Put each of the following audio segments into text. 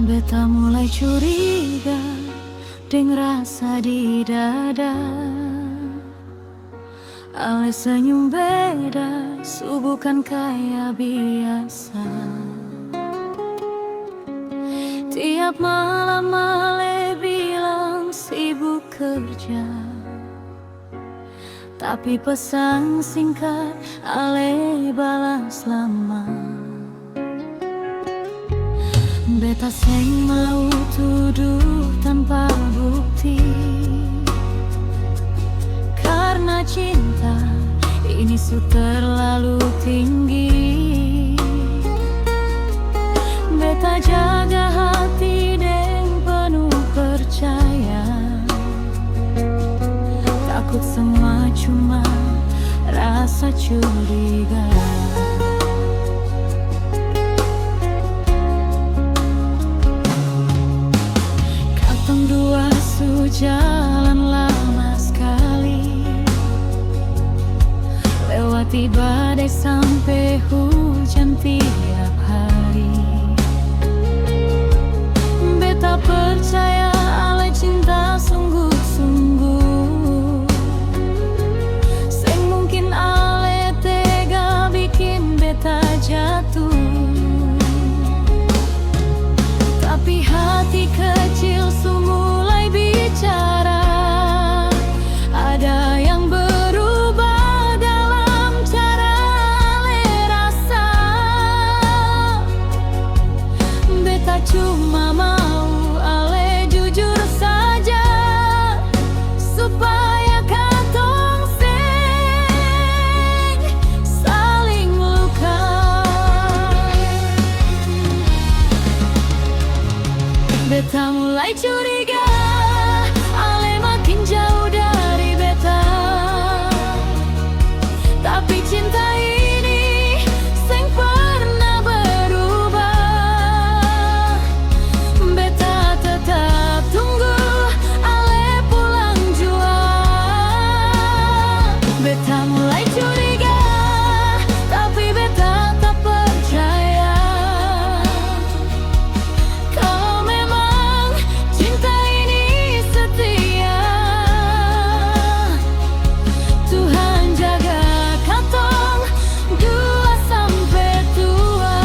Beta mulai curiga deng rasa di dada. Ale senyum beda, bukan kayak biasa. Tiap malam Ale bilang sibuk kerja, tapi pesan singkat Ale balas lama. Beta seng mau tuduh tanpa bukti, karena cinta ini terlalu tinggi. Beta jaga hati deng penuh percaya, takut semua cuma rasa curiga. Jalan lama sekali, lewati badai sampai hujan tiap hari. Beta percaya Ale cinta sungguh-sungguh. Seng mungkin Ale tega bikin beta jatuh. Tapi hati kecil mulai bicara, ada yang berubah dalam cara Ale rasa. Beta cuma mau Ale jujur saja, supaya katong seng saling luka. Beta mulai curiga Ale makin jauh dari beta, tapi cinta ini seng pernah berubah. Beta tetap tunggu Ale pulang jua. Beta mulai curiga, tapi beta tak percaya. Kalau memang cinta ini setia, Tuhan jaga katong dua sampai tua.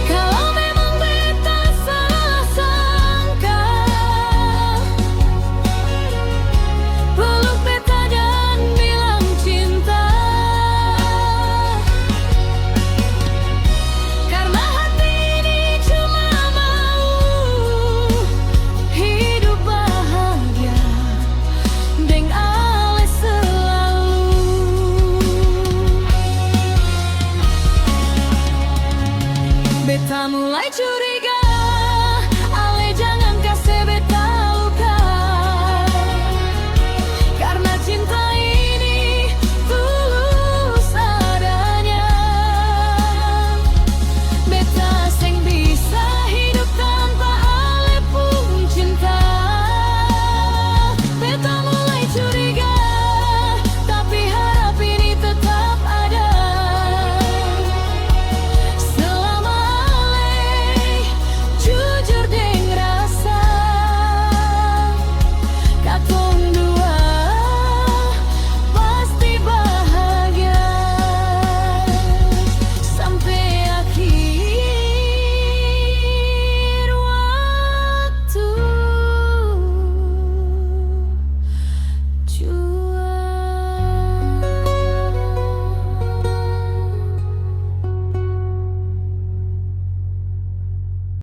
Kalau memang beta salah sangka, peluk beta dan bilang cinta. Karena hati ini cuma mau hidup bahagia deng Ale selalu. Beta mulai curiga